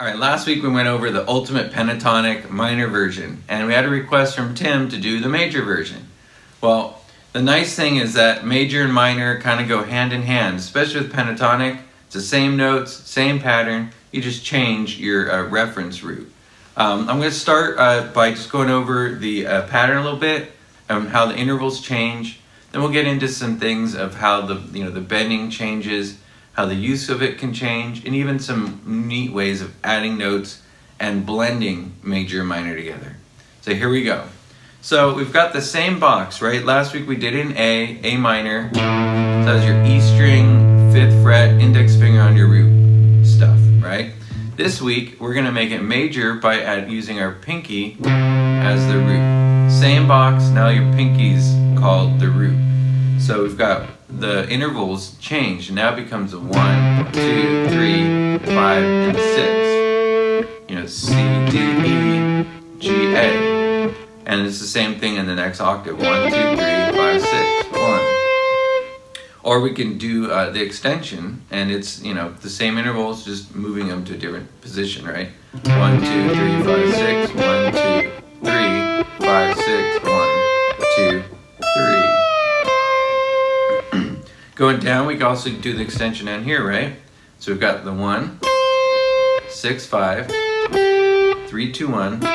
Alright, last week we went over the ultimate pentatonic minor version, and we had a request from Tim to do the major version. Well, the nice thing is that major and minor kind of go hand in hand, especially with pentatonic. It's the same notes, same pattern, you just change your reference root. I'm going to start by just going over the pattern a little bit, how the intervals change. Then we'll get into some things of how the bending changes, how the use of it can change, and even some neat ways of adding notes and blending major and minor together. So here we go. So we've got the same box, right? Last week we did in A minor. So that's your E string, 5th fret, index finger on your root stuff, right? This week we're gonna make it major by using our pinky as the root. Same box, now your pinky's called the root. So we've got the intervals change, and now it becomes a 1, 2, 3, 5, and 6. You know, C, D, E, G, A. And it's the same thing in the next octave. 1, 2, 3, 5, 6, 1. Or we can do the extension, and it's, you know, the same intervals, just moving them to a different position, right? 1, 2, 3, 5, 6, 1, 2, 3, 5, 6, 1, 2, 3. Going down, we can also do the extension down here, right? So we've got the 1, 6, 5, 3, 2, 1, 6,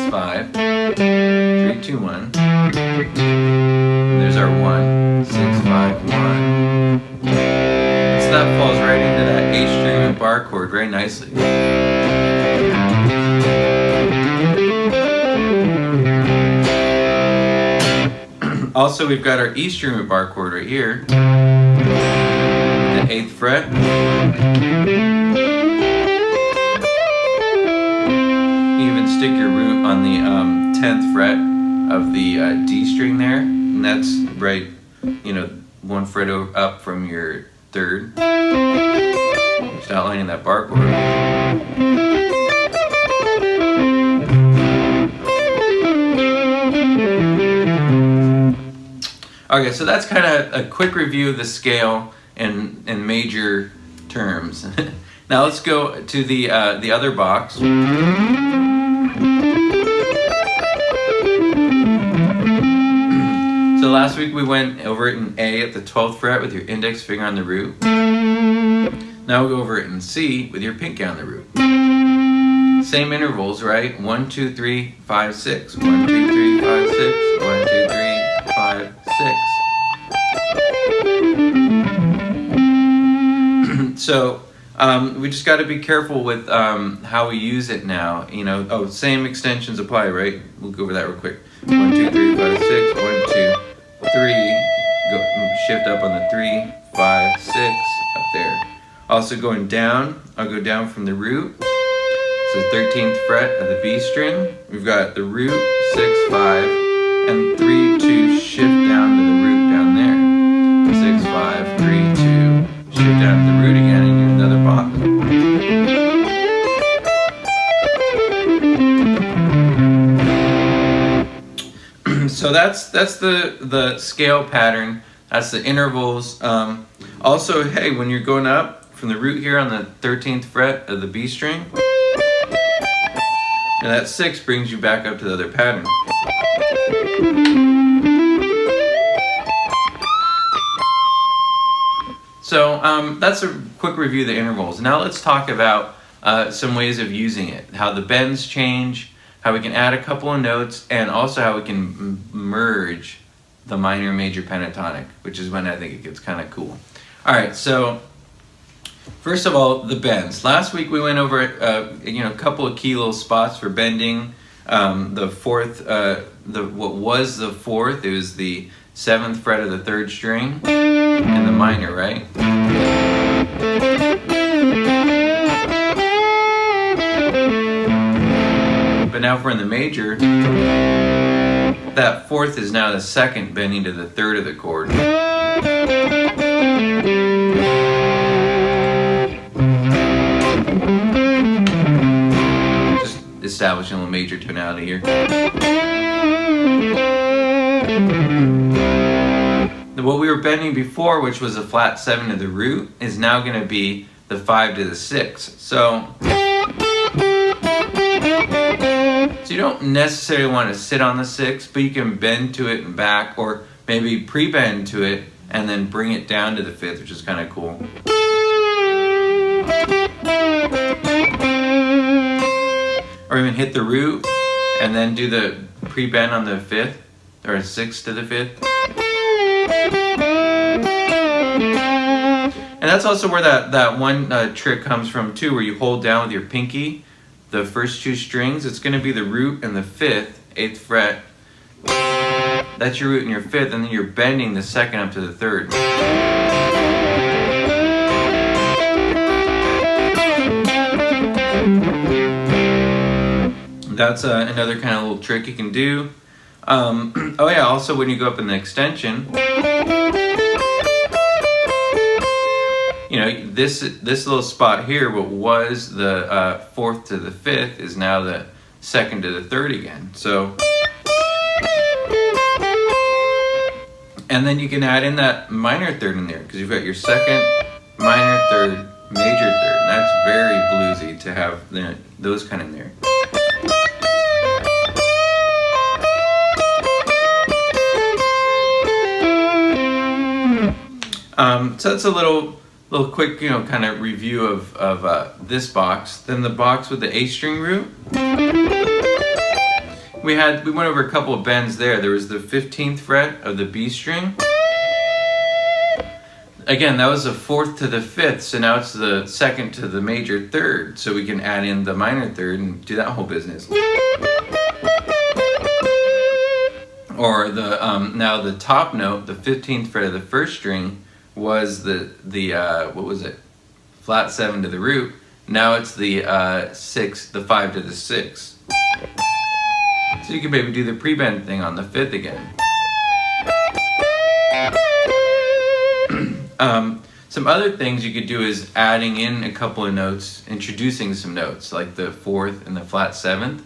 5, 3, 2, 1. And there's our 1, 6, 5, 1. So that falls right into that A string and bar chord very nicely. Also, we've got our E string bar chord right here, the 8th fret. You even stick your root on the 10th fret of the D string there, and that's right, you know, 1 fret up from your 3rd. Just outlining that bar chord. Okay, so that's kind of a quick review of the scale in major terms. Now let's go to the other box. So last week we went over it in A at the 12th fret with your index finger on the root. Now we'll go over it in C with your pinky on the root. Same intervals, right? 1, 2, 3, 5, 6. 1, 2, 3, 5, 6. 1, 2, 3, 5, 6. So we just got to be careful with how we use it now. You know, same extensions apply, right? We'll go over that real quick. 1, 2, 3, 5, 6. 1, 2, 3. Go shift up on the 3, 5, 6 up there. Also going down, I'll go down from the root. So 13th fret of the B string. We've got the root, 6, 5, and 3, 2, shift down to the root down there. 6, 5, 3, 2, shift down to the root again, and you're another box. So that's the scale pattern. That's the intervals. Also, hey, when you're going up from the root here on the 13th fret of the B string, and that 6 brings you back up to the other pattern. So that's a quick review of the intervals. Now let's talk about some ways of using it, how the bends change, how we can add a couple of notes, and also how we can merge the minor and major pentatonic, which is when I think it gets kind of cool. All right, so first of all, the bends. Last week we went over a couple of key little spots for bending. The 4th, what was the 4th? It was the 7th fret of the 3rd string in the minor, right? But now if we're in the major, that 4th is now the 2nd bending to the 3rd of the chord. Just establishing a little major tonality here. What we were bending before, which was a flat 7 to the root, is now going to be the 5 to the 6. So you don't necessarily want to sit on the 6, but you can bend to it and back, or maybe pre-bend to it and then bring it down to the 5th, which is kind of cool. Or even hit the root and then do the pre-bend on the 5th, or 6th to the 5th. And that's also where that one trick comes from too, where you hold down with your pinky the first 2 strings. It's going to be the root and the 5th, 8th fret. That's your root and your 5th, and then you're bending the 2nd up to the 3rd. That's another kind of little trick you can do. Oh yeah, also when you go up in the extension, you know, this little spot here, what was the 4th to the 5th, is now the 2nd to the 3rd again. So, and then you can add in that minor 3rd in there, because you've got your 2nd, minor 3rd, major 3rd, and that's very bluesy to have those kind in there. So that's a little quick, you know, kind of review of this box. Then the box with the A string root. We went over a couple of bends there. There was the 15th fret of the B string. Again, that was the 4th to the 5th, so now it's the 2nd to the major 3rd. So we can add in the minor 3rd and do that whole business. Or the now the top note, the 15th fret of the 1st string, was the what was it? Flat 7 to the root. Now it's the 6, the 5 to the 6. So you can maybe do the pre-bend thing on the 5th again. Some other things you could do is adding in a couple of notes, introducing some notes, like the 4th and the flat 7th.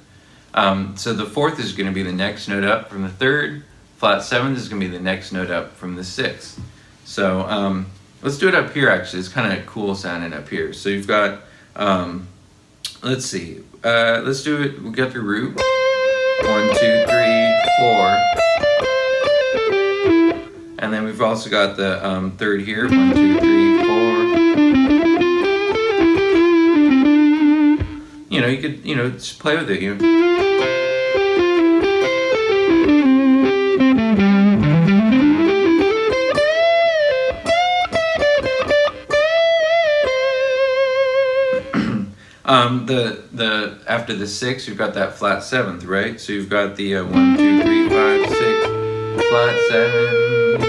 So the 4th is going to be the next note up from the 3rd. Flat 7th is going to be the next note up from the 6th. So let's do it up here actually. It's kind of cool sounding up here. So you've got, let's see, let's do it, we got the root. 1, 2, 3, 4. And then we've also got the 3rd here. 1, 2, 3, 4. You know, you could, you know, just play with it. You after the 6, you've got that flat 7th, right? So you've got the 1, 2, 3, 5, 6, flat 7.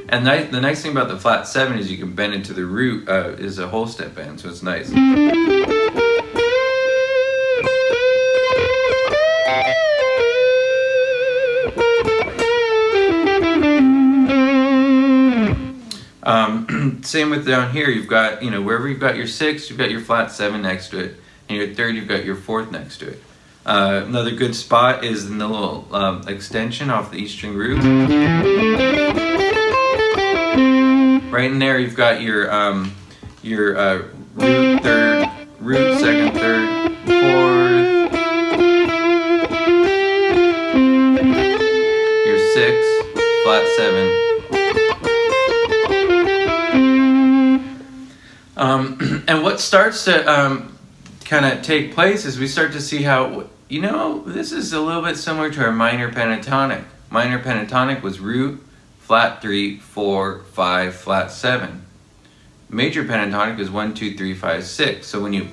And the nice thing about the flat 7 is you can bend it to the root, is a whole step bend, so it's nice. Same with down here, you've got, you know, wherever you've got your 6, you've got your flat 7 next to it, and your 3rd, you've got your 4th next to it. Another good spot is in the little extension off the E string root. Right in there, you've got your root 3rd, root 2nd, 3rd, 4th, your 6, flat 7. And what starts to kind of take place is we start to see how, you know, this is a little bit similar to our minor pentatonic. Minor pentatonic was root, flat 3, 4, 5, flat 7. Major pentatonic is 1, 2, 3, 5, 6. So when you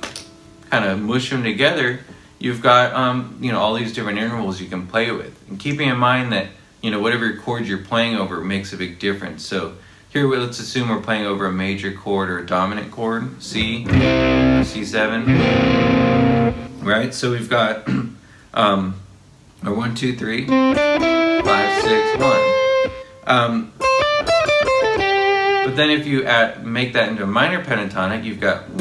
kind of mush them together, you've got, you know, all these different intervals you can play with. And keeping in mind that, you know, whatever chord you're playing over makes a big difference. So here, let's assume we're playing over a major chord or a dominant chord, C, C7, right? So we've got a 1, 2, 3, 5, 6, 1. But then if you make that into a minor pentatonic, you've got 1,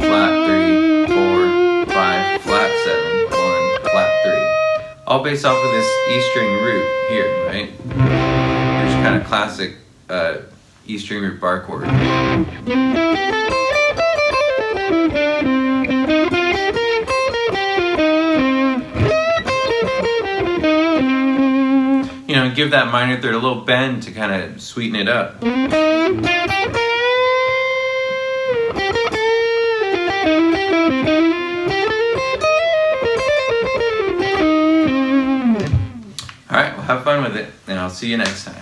flat 3, 4, 5, flat 7, 1, flat 3. All based off of this E string root here, right? Which is kind of classic E string root bar chord. You know, give that minor third a little bend to kind of sweeten it up. Alright, well, have fun with it, and I'll see you next time.